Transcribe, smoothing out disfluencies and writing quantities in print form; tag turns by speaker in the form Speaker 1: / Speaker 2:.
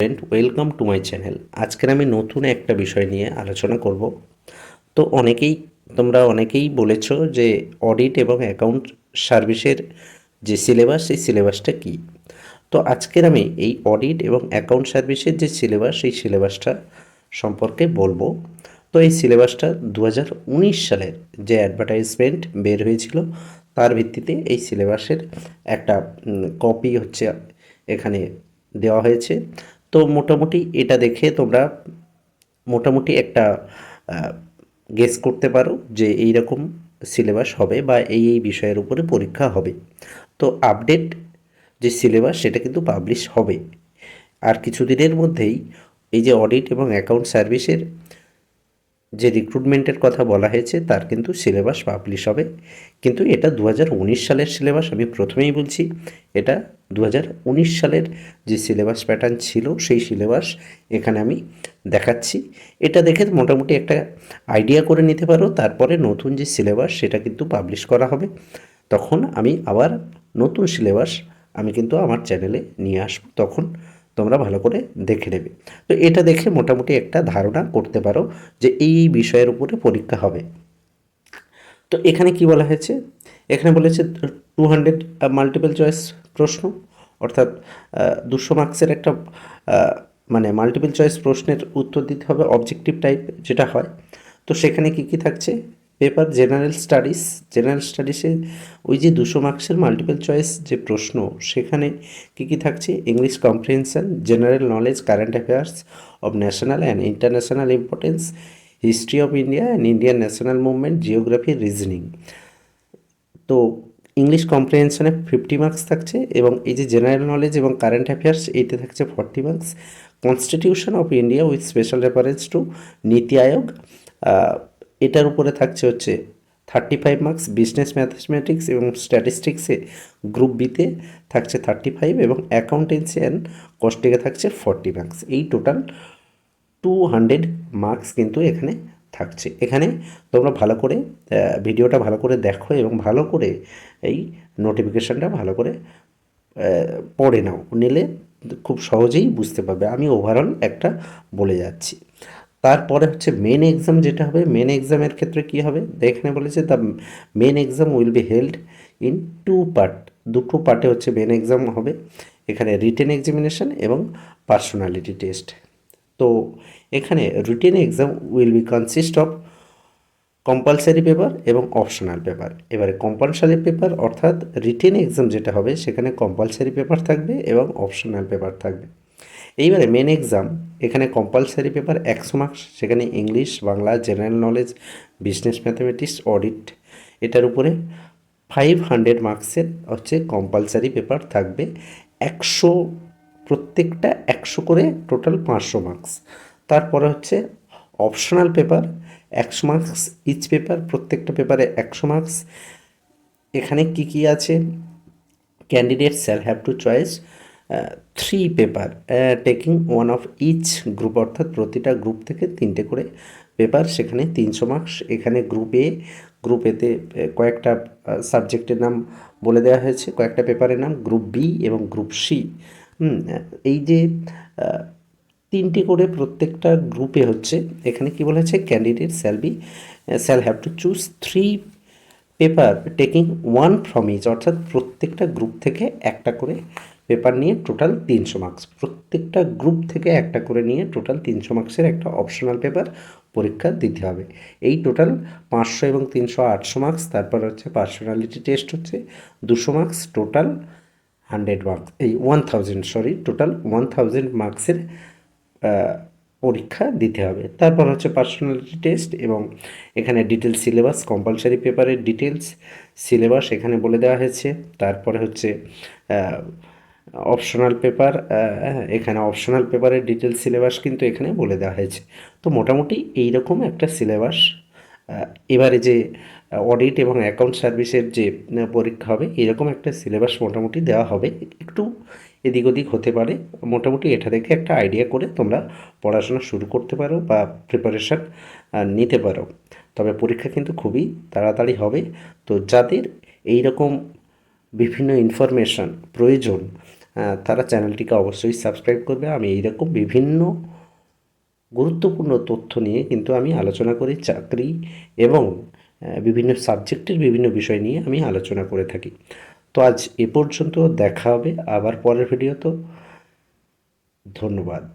Speaker 1: Friend, welcome to my channel. আজকের আমি নতুন একটা বিষয় নিয়ে আলোচনা করব। তো তোমরা অনেকেই বলেছো যে অডিট এবং অ্যাকাউন্ট সার্ভিসের যে সিলেবাস, সেই সিলেবাসটা কী। তো আজকের আমি এই অডিট এবং অ্যাকাউন্ট সার্ভিসের যে সিলেবাস, সেই সিলেবাসটা সম্পর্কে বলবো। তো এই সিলেবাসটা 2019 সালের যে অ্যাডভার্টাইজমেন্ট বের হয়েছিল, তার ভিত্তিতে এই সিলেবাসের একটা কপি হচ্ছে এখানে দেওয়া হয়েছে। তো মোটামুটি এটা দেখে তোমরা মোটামুটি একটা গেস করতে পারো যে এই রকম সিলেবাস হবে বা এই বিষয়ের উপরে পরীক্ষা হবে। তো আপডেট যে সিলেবাস সেটা কিন্তু পাবলিশ হবে আর কিছুদিনের মধ্যেই। এই যে অডিট এবং অ্যাকাউন্ট সার্ভিসের যে রিক্রুটমেন্টের কথা বলা হয়েছে, তার কিন্তু সিলেবাস পাবলিশ হবে। কিন্তু এটা 2019 সালের সিলেবাস, আমি প্রথমেই বলছি। এটা 2019 সালের যে সিলেবাস প্যাটার্ন ছিল, সেই সিলেবাস এখানে আমি দেখাচ্ছি। এটা দেখে মোটামুটি একটা আইডিয়া করে নিতে পারো। তারপরে নতুন যে সিলেবাস সেটা কিন্তু পাবলিশ করা হবে, তখন আমি আবার নতুন সিলেবাস আমি কিন্তু আমার চ্যানেলে নিয়ে আসবো, তখন তোমরা ভালো করে দেখে নেবে। তো এটা দেখে মোটামুটি একটা ধারণা করতে পারো যে এই বিষয়ের উপরে পরীক্ষা হবে। তো এখানে কি বলা হয়েছে, এখানে বলেছে 200 মাল্টিপল চয়েস প্রশ্ন, অর্থাৎ 200 মার্কসের একটা মানে মাল্টিপল চয়েস প্রশ্নের উত্তর দিতে হবে, অবজেক্টিভ টাইপ যেটা হয়। তো সেখানে কি কি থাকছে, পেপার জেনারেল স্টাডিসে ওই যে 200 মার্কসের মাল্টিপল চয়েস যে প্রশ্ন, সেখানে কি কি থাকছে, English comprehension, general knowledge, current affairs of national and international importance, history of India and Indian national movement, geography, reasoning. তো ইংলিশ কম্প্রিহেনশনে 50 মার্কস থাকছে, এবং এই যে জেনারেল নলেজ এবং কারেন্ট অ্যাফেয়ার্স, এইতে থাকছে 40 marks. Constitution of India with special reference to নীতি আয়োগ, এটার উপরে থাকছে হচ্ছে 35 মার্কস। বিজনেস ম্যাথমেটিক্স এবং স্ট্যাটিস্টিক্সে গ্রুপ বিতে থাকছে 35, এবং অ্যাকাউন্টেন্সি অ্যান্ড কস্টিংয়ে থাকছে 40 মার্কস। এই টোটাল 200 মার্কস কিন্তু এখানে থাকছে। এখানে তোমরা ভালো করে ভিডিওটা ভালো করে দেখো এবং ভালো করে এই নোটিফিকেশানটা ভালো করে পড়ে নাও, নিলে খুব সহজেই বুঝতে পারবে। আমি ওভারঅল একটা বলে যাচ্ছি। তারপরে হচ্ছে মেন এক্সাম যেটা হবে, মেন এক্সামের ক্ষেত্রে কী হবে, এখানে বলেছে the main exam will be held in 2 part. দুটো পার্টে হচ্ছে মেন এক্সাম হবে। এখানে রিটেন এক্সামিনেশন এবং পার্সোনালিটি টেস্ট। তো এখানে written exam will be consist of compulsory paper এবং অপশনাল পেপার। এবারে কম্পালসারি পেপার অর্থাৎ রিটেন এক্সাম যেটা হবে, সেখানে কম্পালসারি পেপার থাকবে এবং অপশনাল পেপার থাকবে। এইবারে মেন এক্সাম, এখানে কম্পালসারি পেপার 100 মার্কস, সেখানে English, Bangla, general knowledge, business mathematics, audit, এটার উপরে 500 মার্কসের হচ্ছে কম্পালসারি পেপার থাকবে। 100, প্রত্যেকটা 100 করে, টোটাল 500 মার্কস। তারপরে হচ্ছে optional paper 100 marks each paper, প্রত্যেকটা পেপারে 100 মার্কস। এখানে কি কি আছে, candidate shall have to choice 3 paper taking one of each group, অর্থাৎ প্রতিটা গ্রুপ থেকে 3টে করে পেপার, সেখানে 300 মার্কস। এখানে গ্রুপ এতে কয়েকটা সাবজেক্টের নাম বলে দেওয়া হয়েছে, কয়েকটা পেপারের নাম, গ্রুপ বি এবং গ্রুপ সি। এই যে 3টে করে প্রত্যেকটা গ্রুপে হচ্ছে, এখানে কি বলেছে, candidate shall have to choose 3 paper taking one from each, অর্থাৎ প্রত্যেকটা গ্রুপ থেকে একটা করে পেপার নিয়ে টোটাল 300 মার্কস। প্রত্যেকটা গ্রুপ থেকে একটা করে নিয়ে টোটাল 300 মার্কসের একটা অপশনাল পেপার পরীক্ষা দিতে হবে। এই টোটাল 500 এবং 300 800 মার্কস। তারপর হচ্ছে পার্সোনালিটি টেস্ট হচ্ছে 200 মার্কস, টোটাল 100 মার্কস, এই 1000 টোটাল 1000 মার্কসের পরীক্ষা দিতে হবে। তারপর হচ্ছে পার্সোনালিটি টেস্ট, এবং এখানে ডিটেলস সিলেবাস, কম্পালসারি পেপারের ডিটেলস সিলেবাস এখানে বলে দেওয়া হয়েছে। তারপরে হচ্ছে অপশনাল পেপার, এখানে অপশনাল পেপারের ডিটেলস সিলেবাস কিন্তু এখানে বলে দেওয়া হয়েছে। তো মোটামুটি এই রকম একটা সিলেবাস এবারে যে অডিট এবং অ্যাকাউন্ট সার্ভিসের যে পরীক্ষা হবে, এরকম একটা সিলেবাস মোটামুটি দেওয়া হবে। একটু এদিক ওদিক হতে পারে, মোটামুটি এটা দেখে একটা আইডিয়া করে তোমরা পড়াশোনা শুরু করতে পারো বা প্রিপারেশান নিতে পারো। তবে পরীক্ষা কিন্তু খুবই তাড়াতাড়ি হবে। তো যাদের এই রকম বিভিন্ন ইনফরমেশান প্রয়োজন, তারা চ্যানেলটিকে অবশ্যই সাবস্ক্রাইব করবে। আমি এইরকম বিভিন্ন গুরুত্বপূর্ণ তথ্য নিয়ে কিন্তু আমি আলোচনা করি, চাকরি এবং বিভিন্ন সাবজেক্টের বিভিন্ন বিষয় নিয়ে আমি আলোচনা করে থাকি। তো আজ এ পর্যন্ত, দেখা হবে আবার পরের ভিডিও। তো ধন্যবাদ।